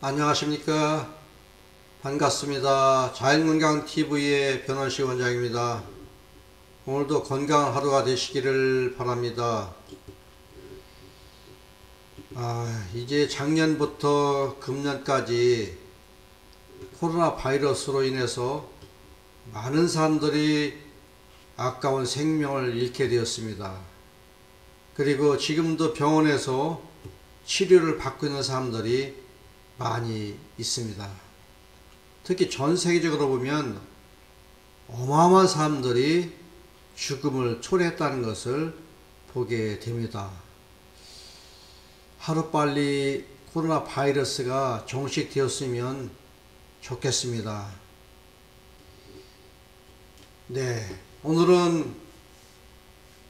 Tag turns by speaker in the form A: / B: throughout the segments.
A: 안녕하십니까. 반갑습니다. 자연건강TV의 변원식 원장입니다. 오늘도 건강한 하루가 되시기를 바랍니다. 이제 작년부터 금년까지 코로나 바이러스로 인해서 많은 사람들이 아까운 생명을 잃게 되었습니다. 그리고 지금도 병원에서 치료를 받고 있는 사람들이 많이 있습니다. 특히 전 세계적으로 보면 어마어마한 사람들이 죽음을 초래했다는 것을 보게 됩니다. 하루빨리 코로나 바이러스가 종식되었으면 좋겠습니다. 네, 오늘은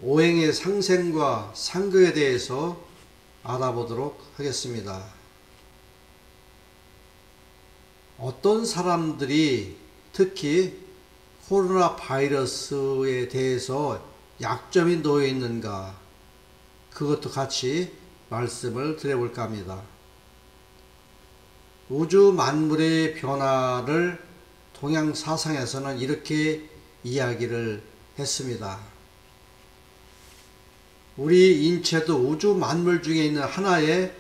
A: 오행의 상생과 상극에 대해서 알아보도록 하겠습니다. 어떤 사람들이 특히 코로나 바이러스에 대해서 약점이 놓여 있는가, 그것도 같이 말씀을 드려볼까 합니다. 우주 만물의 변화를 동양 사상에서는 이렇게 이야기를 했습니다. 우리 인체도 우주 만물 중에 있는 하나의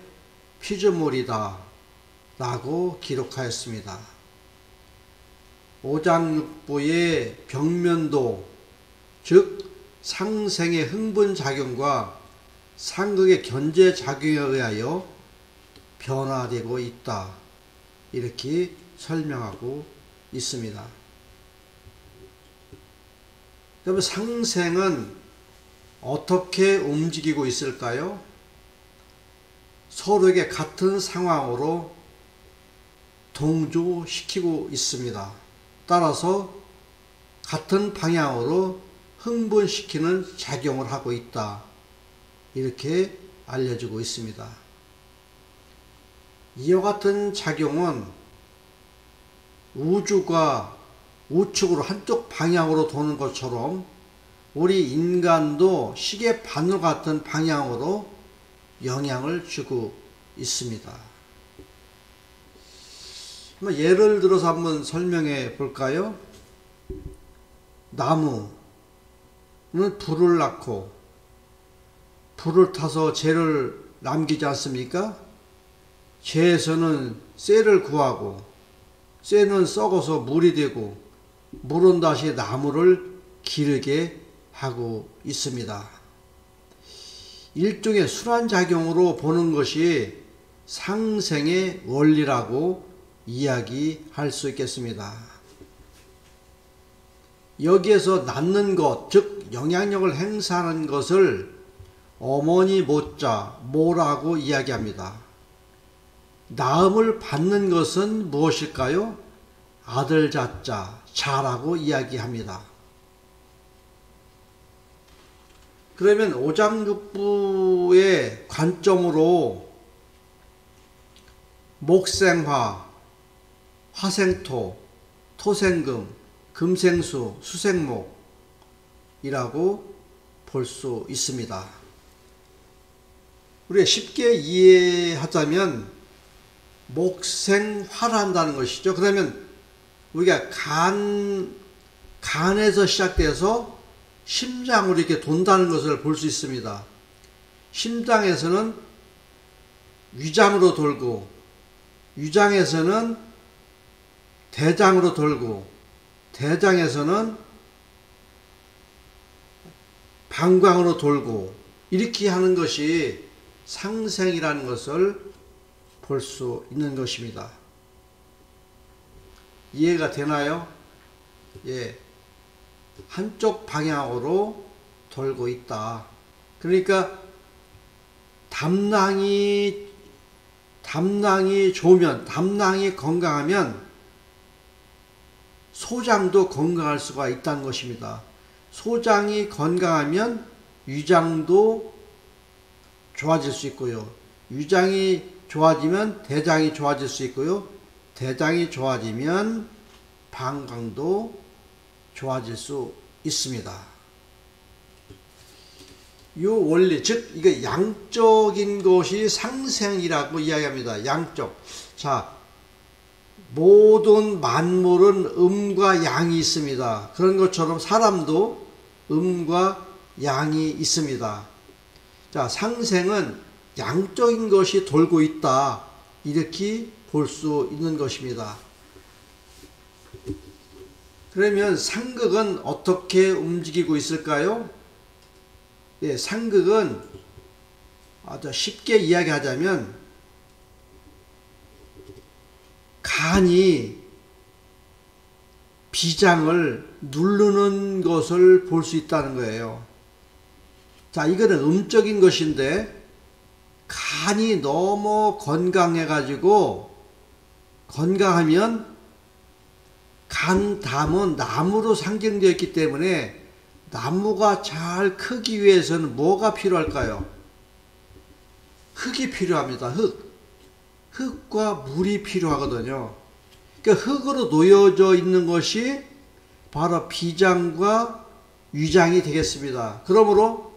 A: 피조물이다 라고 기록하였습니다. 오장육부의 병면도, 즉 상생의 흥분작용과 상극의 견제작용에 의하여 변화되고 있다, 이렇게 설명하고 있습니다. 그러면 상생은 어떻게 움직이고 있을까요? 서로에게 같은 상황으로 동조시키고 있습니다. 따라서 같은 방향으로 흥분시키는 작용을 하고 있다, 이렇게 알려주고 있습니다. 이와 같은 작용은 우주가 우측으로 한쪽 방향으로 도는 것처럼 우리 인간도 시계 바늘 같은 방향으로 영향을 주고 있습니다. 예를 들어서 한번 설명해 볼까요? 나무는 불을 낳고 불을 타서 재를 남기지 않습니까? 재에서는 쇠를 구하고 쇠는 썩어서 물이 되고 물은 다시 나무를 기르게 하고 있습니다. 일종의 순환작용으로 보는 것이 상생의 원리라고 이야기할 수 있겠습니다. 여기에서 낳는 것, 즉 영향력을 행사하는 것을 어머니 모자, 모라고 이야기합니다. 낳음을 받는 것은 무엇일까요? 아들 자자, 자라고 이야기합니다. 그러면 오장육부의 관점으로 목생화, 화생토, 토생금, 금생수, 수생목이라고 볼 수 있습니다. 우리가 쉽게 이해하자면 목생화를 한다는 것이죠. 그러면 우리가 간에서 시작돼서 심장으로 이렇게 돈다는 것을 볼 수 있습니다. 심장에서는 위장으로 돌고, 위장에서는 대장으로 돌고, 대장에서는 방광으로 돌고, 이렇게 하는 것이 상생이라는 것을 볼 수 있는 것입니다. 이해가 되나요? 예. 한쪽 방향으로 돌고 있다. 그러니까 담낭이 좋으면, 담낭이 건강하면 소장도 건강할 수가 있다는 것입니다. 소장이 건강하면 위장도 좋아질 수 있고요. 위장이 좋아지면 대장이 좋아질 수 있고요. 대장이 좋아지면 방광도 좋아질 수 있습니다. 이 원리, 즉 이게 양적인 것이 상생이라고 이야기합니다. 양적. 자, 모든 만물은 음과 양이 있습니다. 그런 것처럼 사람도 음과 양이 있습니다. 자, 상생은 양적인 것이 돌고 있다. 이렇게 볼 수 있는 것입니다. 그러면 상극은 어떻게 움직이고 있을까요? 예, 상극은 아주 쉽게 이야기하자면 간이 비장을 누르는 것을 볼 수 있다는 거예요. 자, 이거는 음적인 것인데 간이 너무 건강해가지고 건강하면 간담은 나무로 상징되어 있기 때문에 나무가 잘 크기 위해서는 뭐가 필요할까요? 흙이 필요합니다. 흙과 물이 필요하거든요. 그러니까 흙으로 놓여져 있는 것이 바로 비장과 위장이 되겠습니다. 그러므로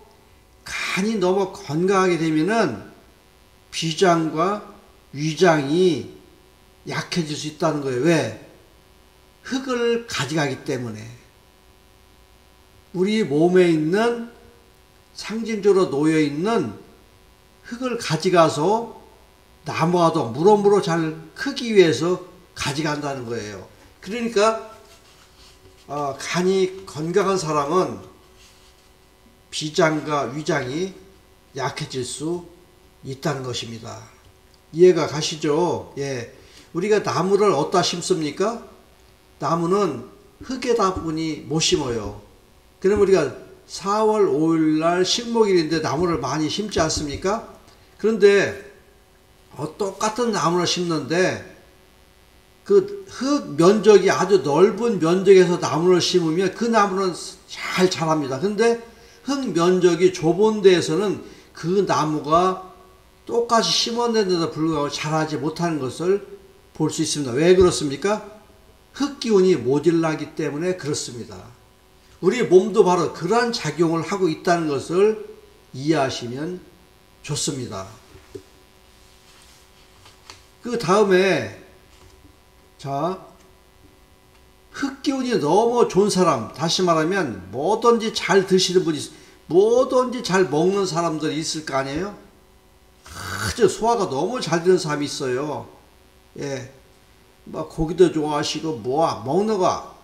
A: 간이 너무 건강하게 되면은 비장과 위장이 약해질 수 있다는 거예요. 왜? 흙을 가져가기 때문에. 우리 몸에 있는 상징적으로 놓여있는 흙을 가져가서 나무와도 무럭무럭 잘 크기 위해서 가져간다는 거예요. 그러니까 간이 건강한 사람은 비장과 위장이 약해질 수 있다는 것입니다. 이해가 가시죠? 예. 우리가 나무를 어디다 심습니까? 나무는 흙에다 보니 못 심어요. 그럼 우리가 4월 5일 날 식목일인데 나무를 많이 심지 않습니까? 그런데 똑같은 나무를 심는데 그 흙 면적이 아주 넓은 면적에서 나무를 심으면 그 나무는 잘 자랍니다. 근데 흙 면적이 좁은 데에서는 그 나무가 똑같이 심었는데도 불구하고 자라지 못하는 것을 볼 수 있습니다. 왜 그렇습니까? 흙기운이 모자라기 때문에 그렇습니다. 우리 몸도 바로 그러한 작용을 하고 있다는 것을 이해하시면 좋습니다. 그 다음에 자, 흙기운이 너무 좋은 사람, 다시 말하면 뭐든지 잘 드시는 분이, 뭐든지 잘 먹는 사람들이 있을 거 아니에요? 아주 소화가 너무 잘 되는 사람이 있어요. 예, 뭐 고기도 좋아하시고 먹는 거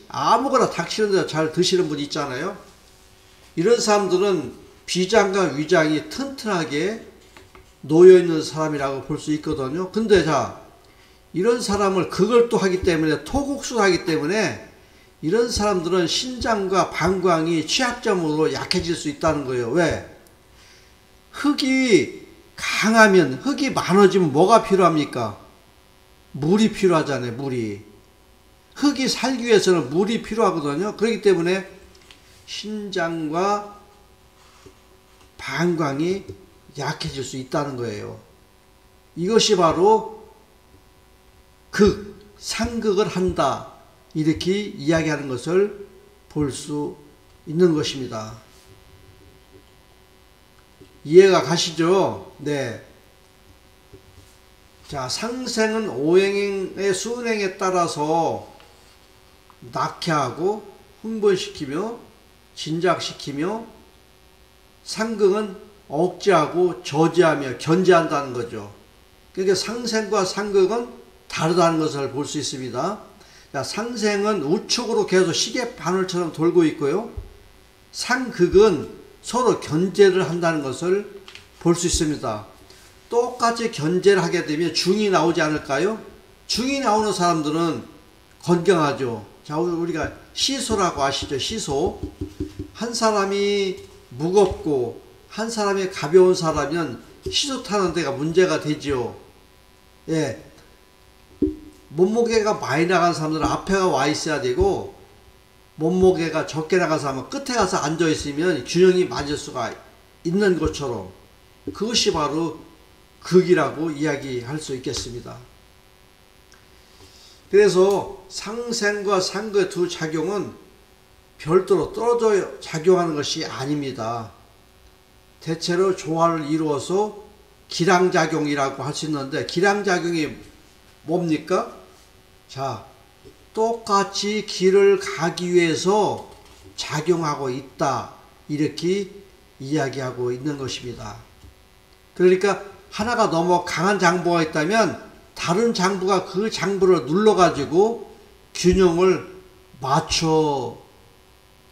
A: 아무거나 닥치는 데 잘 드시는 분이 있잖아요. 이런 사람들은 비장과 위장이 튼튼하게 놓여있는 사람이라고 볼 수 있거든요. 근데 자, 이런 사람을 그걸 또 하기 때문에 토국수를 하기 때문에 이런 사람들은 신장과 방광이 취약점으로 약해질 수 있다는 거예요. 왜? 흙이 강하면, 흙이 많아지면 뭐가 필요합니까? 물이 필요하잖아요. 물이. 흙이 살기 위해서는 물이 필요하거든요. 그렇기 때문에 신장과 방광이 약해질 수 있다는 거예요. 이것이 바로 상극을 한다. 이렇게 이야기하는 것을 볼 수 있는 것입니다. 이해가 가시죠? 네. 자, 상생은 오행의 순행에 따라서 낙해하고 흥분시키며 진작시키며 상극은 억제하고 저지하며 견제한다는 거죠. 그러니까 상생과 상극은 다르다는 것을 볼 수 있습니다. 자, 상생은 우측으로 계속 시계 바늘처럼 돌고 있고요. 상극은 서로 견제를 한다는 것을 볼 수 있습니다. 똑같이 견제를 하게 되면 중이 나오지 않을까요? 중이 나오는 사람들은 건강하죠. 자, 우리가 시소라고 아시죠? 시소. 한 사람이 무겁고 한 사람이 가벼운 사람이면 시소 타는 데가 문제가 되지요. 예. 몸무게가 많이 나간 사람들은 앞에가 와 있어야 되고, 몸무게가 적게 나간 사람은 끝에 가서 앉아 있으면 균형이 맞을 수가 있는 것처럼, 그것이 바로 극이라고 이야기할 수 있겠습니다. 그래서 상생과 상극의 두 작용은 별도로 떨어져 작용하는 것이 아닙니다. 대체로 조화를 이루어서 기량작용이라고 할 수 있는데, 기량작용이 뭡니까? 자, 똑같이 길을 가기 위해서 작용하고 있다. 이렇게 이야기하고 있는 것입니다. 그러니까 하나가 너무 강한 장부가 있다면 다른 장부가 그 장부를 눌러가지고 균형을 맞춰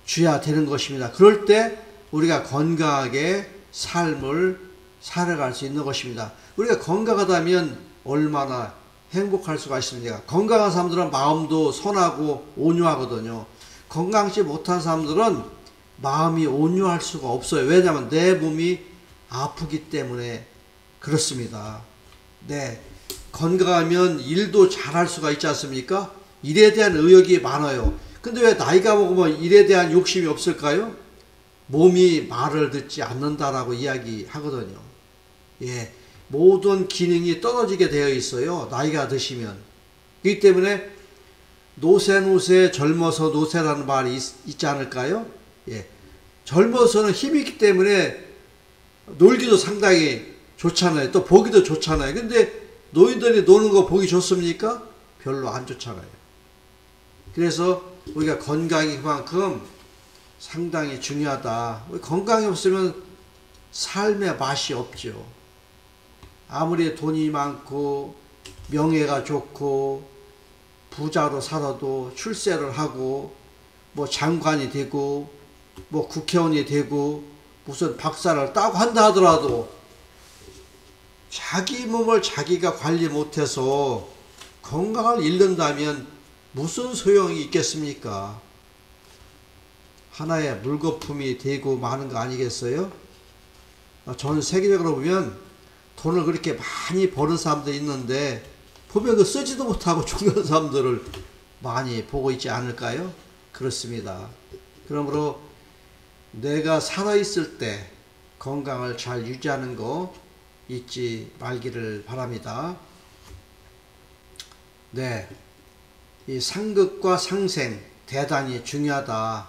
A: 줘야 되는 것입니다. 그럴 때 우리가 건강하게 삶을 살아갈 수 있는 것입니다. 우리가 건강하다면 얼마나 행복할 수가 있습니까? 건강한 사람들은 마음도 선하고 온유하거든요. 건강하지 못한 사람들은 마음이 온유할 수가 없어요. 왜냐하면 내 몸이 아프기 때문에 그렇습니다. 네, 건강하면 일도 잘할 수가 있지 않습니까? 일에 대한 의욕이 많아요. 근데 왜 나이가 먹으면 일에 대한 욕심이 없을까요? 몸이 말을 듣지 않는다라고 이야기하거든요. 예, 모든 기능이 떨어지게 되어 있어요. 나이가 드시면. 그렇기 때문에 노세 젊어서 노세라는 말이 있지 않을까요? 예, 젊어서는 힘이 있기 때문에 놀기도 상당히 좋잖아요. 또 보기도 좋잖아요. 근데 노인들이 노는 거 보기 좋습니까? 별로 안 좋잖아요. 그래서 우리가 건강이 그만큼 상당히 중요하다. 건강이 없으면 삶의 맛이 없죠. 아무리 돈이 많고 명예가 좋고 부자로 살아도 출세를 하고 뭐 장관이 되고 뭐 국회의원이 되고 무슨 박사를 따고 한다 하더라도 자기 몸을 자기가 관리 못해서 건강을 잃는다면 무슨 소용이 있겠습니까? 하나의 물거품이 되고 마는 거 아니겠어요? 전 세계적으로 보면 돈을 그렇게 많이 버는 사람들이 있는데 보면 그 쓰지도 못하고 죽는 사람들을 많이 보고 있지 않을까요? 그렇습니다. 그러므로 내가 살아있을 때 건강을 잘 유지하는 거 잊지 말기를 바랍니다. 네, 이 상극과 상생 대단히 중요하다.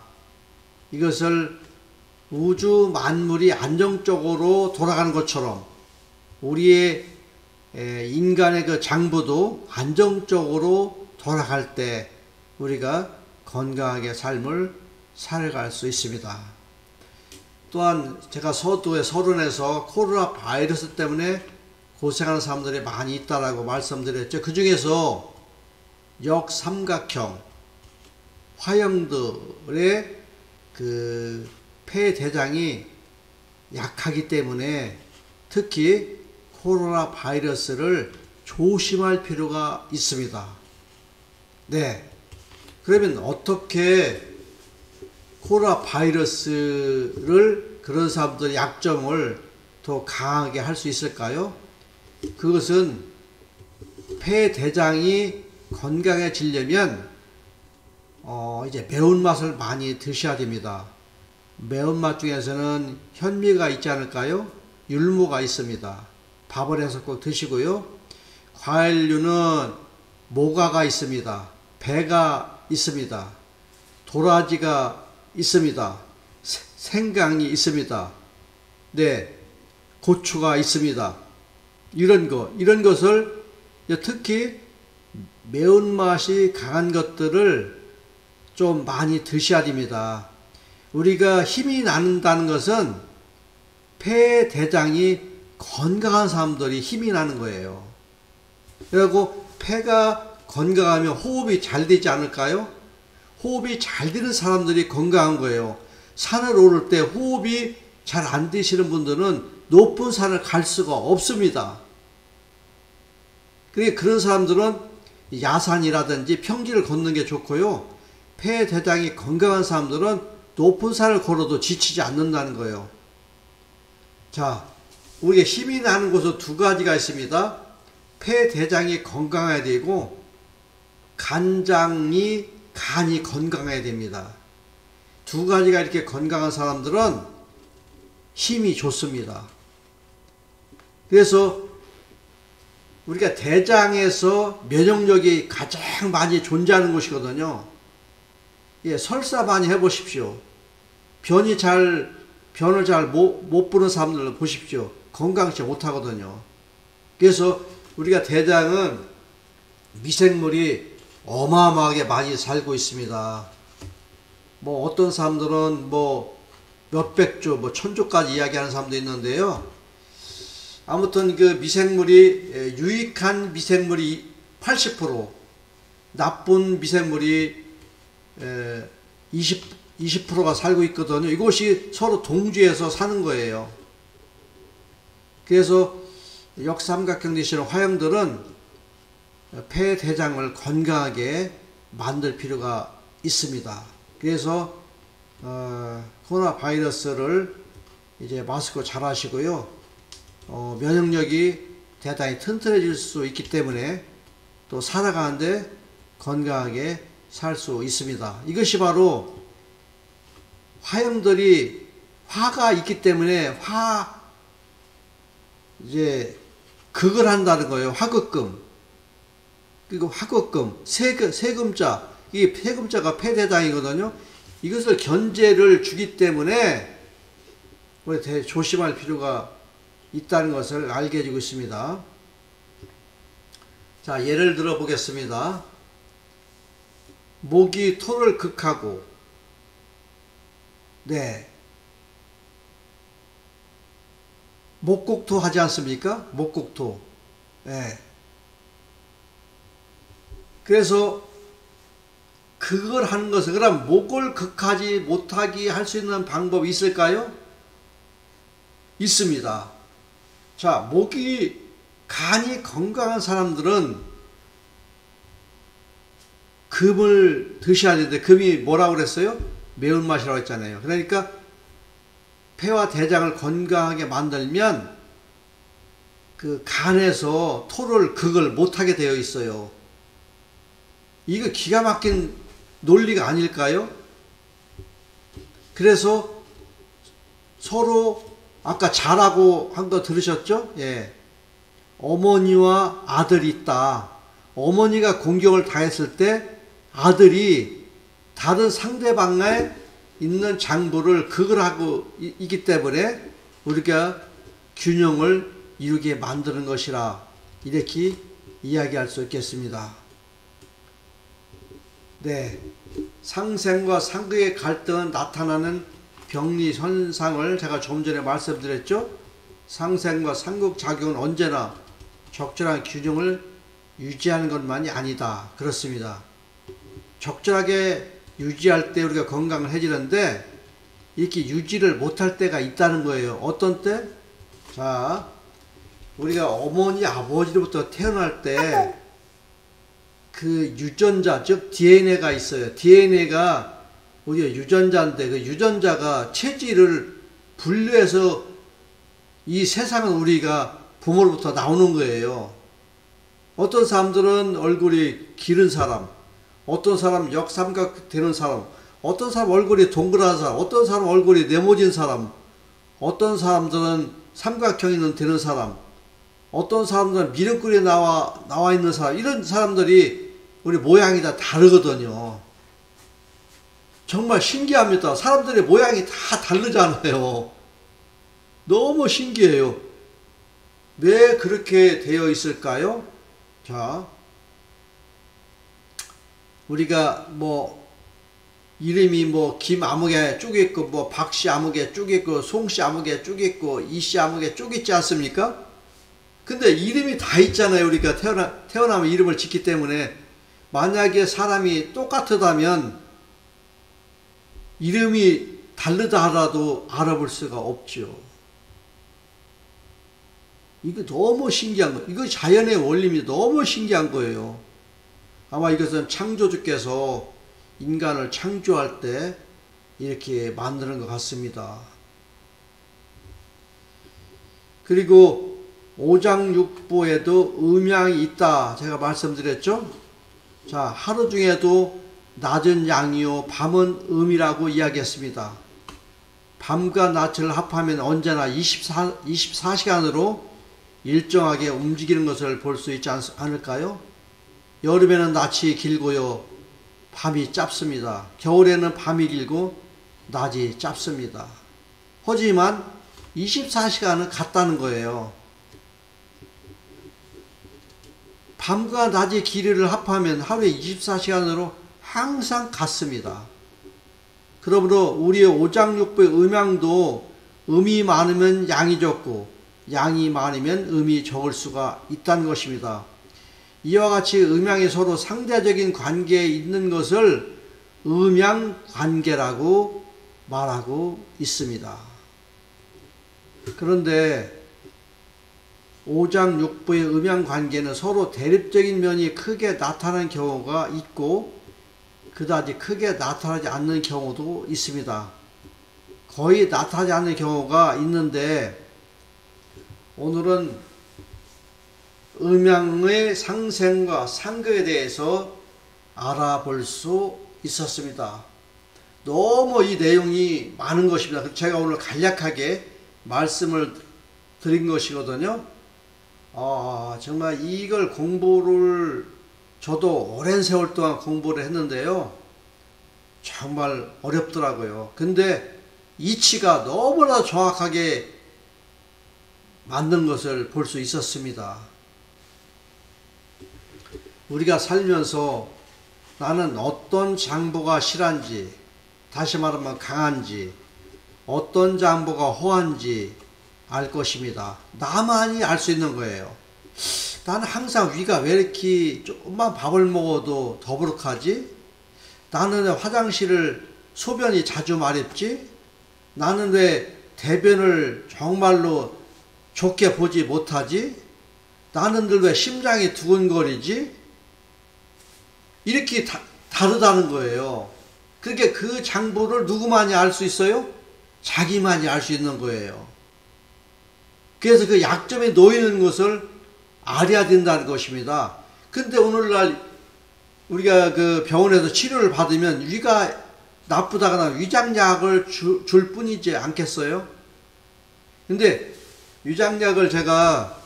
A: 이것을 우주 만물이 안정적으로 돌아가는 것처럼 우리의 인간의 그 장부도 안정적으로 돌아갈 때 우리가 건강하게 삶을 살아갈 수 있습니다. 또한 제가 서두에 서론에서 코로나 바이러스 때문에 고생하는 사람들이 많이 있다라고 말씀드렸죠. 그 중에서 역삼각형 화형들의 그 폐대장이 약하기 때문에 특히 코로나 바이러스를 조심할 필요가 있습니다. 네. 그러면 어떻게 코로나 바이러스를 그런 사람들의 약점을 더 강하게 할 수 있을까요? 그것은 폐대장이 건강해지려면 이제 매운맛을 많이 드셔야 됩니다. 매운맛 중에서는 현미가 있지 않을까요? 율무가 있습니다. 밥을 해서 꼭 드시고요. 과일류는 모가가 있습니다. 배가 있습니다. 도라지가 있습니다. 생강이 있습니다. 네, 고추가 있습니다. 이런 것을 특히 매운맛이 강한 것들을 좀 많이 드셔야 됩니다. 우리가 힘이 난다는 것은 폐대장이 건강한 사람들이 힘이 나는 거예요. 그리고 폐가 건강하면 호흡이 잘 되지 않을까요? 호흡이 잘 되는 사람들이 건강한 거예요. 산을 오를 때 호흡이 잘 안 되시는 분들은 높은 산을 갈 수가 없습니다. 그런 사람들은 야산이라든지 평지를 걷는 게 좋고요. 폐대장이 건강한 사람들은 높은 산을 걸어도 지치지 않는다는 거예요. 자, 우리가 힘이 나는 곳은 두 가지가 있습니다. 폐대장이 건강해야 되고 간이 건강해야 됩니다. 두 가지가 이렇게 건강한 사람들은 힘이 좋습니다. 그래서 우리가 대장에서 면역력이 가장 많이 존재하는 곳이거든요. 예, 설사 많이 해보십시오. 변을 잘 못 부는 사람들을 보십시오. 건강치 못하거든요. 그래서 우리가 대장은 미생물이 어마어마하게 많이 살고 있습니다. 뭐 어떤 사람들은 뭐 몇백 조, 뭐 천조까지 이야기하는 사람도 있는데요. 아무튼 그 미생물이 유익한 미생물이 80%, 나쁜 미생물이 20%가 살고 있거든요. 이것이 서로 동지에서 사는 거예요. 그래서 역삼각형 되시는 화형들은 폐, 대장을 건강하게 만들 필요가 있습니다. 그래서 코로나 바이러스를 이제 마스크 잘 하시고요. 면역력이 대단히 튼튼해질 수 있기 때문에 또 살아가는데 건강하게 살 수 있습니다. 이것이 바로 화형들이 화가 있기 때문에 이제 극을 한다는 거예요. 화극금. 그리고 화극금, 세금자, 이 세금자가 폐대장이거든요. 이것을 견제를 주기 때문에 우리 되게 조심할 필요가 있다는 것을 알게 해주고 있습니다. 자, 예를 들어 보겠습니다. 목이 토를 극하고, 네, 목곡토 하지 않습니까? 목곡토. 네. 그래서 그걸 하는 것은, 그럼 목을 극하지 못하게 할 수 있는 방법이 있을까요? 있습니다. 자, 간이 건강한 사람들은 금을 드셔야 되는데, 금이 뭐라고 그랬어요? 매운맛이라고 했잖아요. 그러니까 폐와 대장을 건강하게 만들면 그 간에서 극을 못하게 되어 있어요. 이거 기가 막힌 논리가 아닐까요? 그래서 서로 아까 자라고 한 거 들으셨죠? 예. 어머니와 아들이 있다. 어머니가 공격을 당했을 때 아들이 다른 상대방에 있는 장부를 극을 하고 있기 때문에 우리가 균형을 이루게 만드는 것이라, 이렇게 이야기할 수 있겠습니다. 네, 상생과 상극의 갈등은 나타나는 병리 현상을 제가 좀 전에 말씀드렸죠. 상생과 상극 작용은 언제나 적절한 균형을 유지하는 것만이 아니다. 그렇습니다. 적절하게 유지할 때 우리가 건강해지는데 이렇게 유지를 못할 때가 있다는 거예요. 어떤 때? 자, 우리가 어머니 아버지로부터 태어날 때 그 유전자, 즉 DNA가 있어요. DNA가 우리가 유전자인데 그 유전자가 체질을 분류해서 이 세상은 우리가 부모로부터 나오는 거예요. 어떤 사람들은 얼굴이 기른 사람, 어떤 사람 역삼각 되는 사람, 어떤 사람 얼굴이 동그란 사람, 어떤 사람 얼굴이 네모진 사람, 어떤 사람들은 삼각형이 되는 사람, 어떤 사람들은 미륵골이 나와 있는 사람, 이런 사람들이 우리 모양이 다 다르거든요. 정말 신기합니다. 사람들의 모양이 다 다르잖아요. 너무 신기해요. 왜 그렇게 되어 있을까요? 자, 우리가 뭐 이름이 뭐 김아무개 쭉 있고 뭐 박씨 아무개 쭉 있고 송씨 아무개 쭉 있고 이씨 아무개 쭉 있지 않습니까? 근데 이름이 다 있잖아요. 우리가 태어나면 이름을 짓기 때문에 만약에 사람이 똑같다면 이름이 다르다 하더라도 알아볼 수가 없죠. 이거 너무 신기한 거예요. 이거 자연의 원리입니다. 너무 신기한 거예요. 아마 이것은 창조주께서 인간을 창조할 때 이렇게 만드는 것 같습니다. 그리고 오장육부에도 음양이 있다. 제가 말씀드렸죠? 자, 하루 중에도 낮은 양이요 밤은 음이라고 이야기했습니다. 밤과 낮을 합하면 언제나 24시간으로 일정하게 움직이는 것을 볼 수 있지 않을까요? 여름에는 낮이 길고요 밤이 짧습니다. 겨울에는 밤이 길고 낮이 짧습니다. 하지만 24시간은 같다는 거예요. 밤과 낮의 길이를 합하면 하루에 24시간으로 항상 같습니다. 그러므로 우리의 오장육부의 음양도 음이 많으면 양이 적고 양이 많으면 음이 적을 수가 있다는 것입니다. 이와 같이 음양이 서로 상대적인 관계에 있는 것을 음양관계라고 말하고 있습니다. 그런데 오장육부의 음양관계는 서로 대립적인 면이 크게 나타나는 경우가 있고 그다지 크게 나타나지 않는 경우도 있습니다. 거의 나타나지 않는 경우가 있는데 오늘은 음양의 상생과 상극에 대해서 알아볼 수 있었습니다. 너무 이 내용이 많은 것입니다. 제가 오늘 간략하게 말씀을 드린 것이거든요. 정말 이걸 공부를 저도 오랜 세월 동안 공부를 했는데요. 정말 어렵더라고요. 근데 이치가 너무나 정확하게 맞는 것을 볼 수 있었습니다. 우리가 살면서 나는 어떤 장보가 실한지, 다시 말하면 강한지, 어떤 장보가 호한지 알 것입니다. 나만이 알 수 있는 거예요. 나는 항상 위가 왜 이렇게 조금만 밥을 먹어도 더부룩하지? 나는 왜 화장실을 소변이 자주 마렵지? 나는 왜 대변을 정말로 좋게 보지 못하지? 나는 왜 심장이 두근거리지? 이렇게 다르다는 거예요. 그러니까 그 장부를 누구만이 알 수 있어요? 자기만이 알 수 있는 거예요. 그래서 그 약점에 놓이는 것을 알아야 된다는 것입니다. 근데 오늘날 우리가 그 병원에서 치료를 받으면 위가 나쁘다거나 위장약을 줄 뿐이지 않겠어요? 근데 위장약을 제가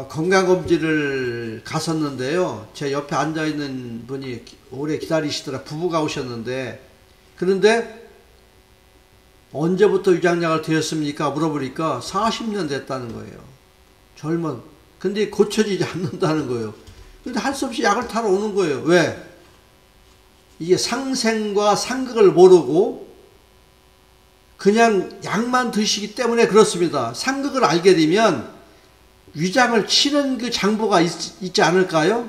A: 건강검진을 갔었는데요. 제 옆에 앉아있는 분이 오래 기다리시더라. 부부가 오셨는데, 그런데 언제부터 위장약을 드렸습니까? 물어보니까 40년 됐다는 거예요. 젊은. 근데 고쳐지지 않는다는 거예요. 근데 할 수 없이 약을 타러 오는 거예요. 왜? 이게 상생과 상극을 모르고 그냥 약만 드시기 때문에 그렇습니다. 상극을 알게 되면 위장을 치는 그 장보가 있지 않을까요?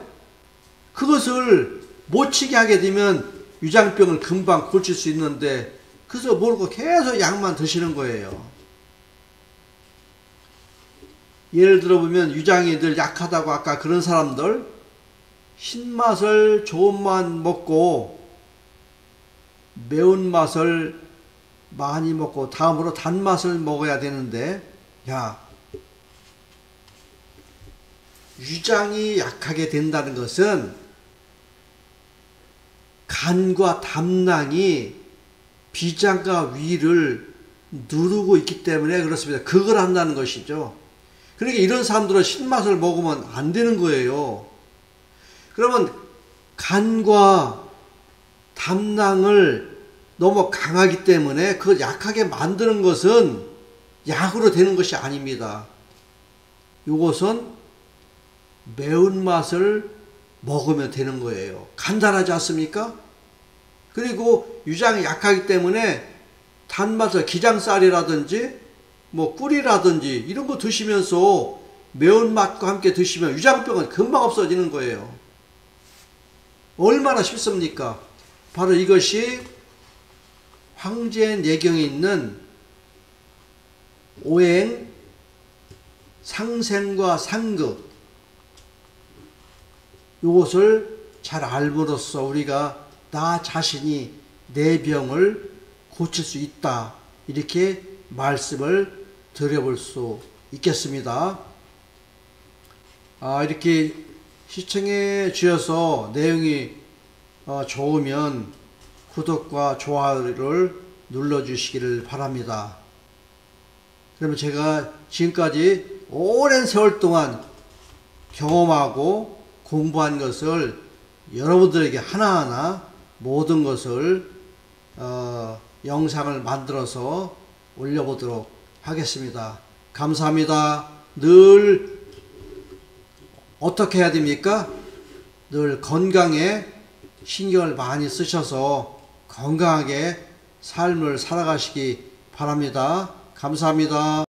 A: 그것을 못 치게 하게 되면 위장병을 금방 고칠 수 있는데 그래서 모르고 계속 약만 드시는 거예요. 예를 들어 보면 위장이 늘 약하다고 아까 그런 사람들 신맛을 좋은 맛 먹고 매운맛을 많이 먹고 다음으로 단맛을 먹어야 되는데 위장이 약하게 된다는 것은 간과 담낭이 비장과 위를 누르고 있기 때문에 그렇습니다. 그걸 한다는 것이죠. 그러니까 이런 사람들은 신맛을 먹으면 안 되는 거예요. 그러면 간과 담낭을 너무 강하기 때문에 그걸 약하게 만드는 것은 약으로 되는 것이 아닙니다. 이것은 매운맛을 먹으면 되는 거예요. 간단하지 않습니까? 그리고 위장이 약하기 때문에 단맛을 기장쌀이라든지 뭐 꿀이라든지 이런 거 드시면서 매운맛과 함께 드시면 위장병은 금방 없어지는 거예요. 얼마나 쉽습니까? 바로 이것이 황제내경에 있는 오행, 상생과 상극 이것을 잘 알므로써 우리가 나 자신이 내 병을 고칠 수 있다 이렇게 말씀을 드려볼 수 있겠습니다. 이렇게 시청해 주셔서 내용이 좋으면 구독과 좋아요를 눌러주시기를 바랍니다. 그러면 제가 지금까지 오랜 세월 동안 경험하고 공부한 것을 여러분들에게 하나하나 모든 것을 영상을 만들어서 올려보도록 하겠습니다. 감사합니다. 늘 어떻게 해야 됩니까? 늘 건강에 신경을 많이 쓰셔서 건강하게 삶을 살아가시기 바랍니다. 감사합니다.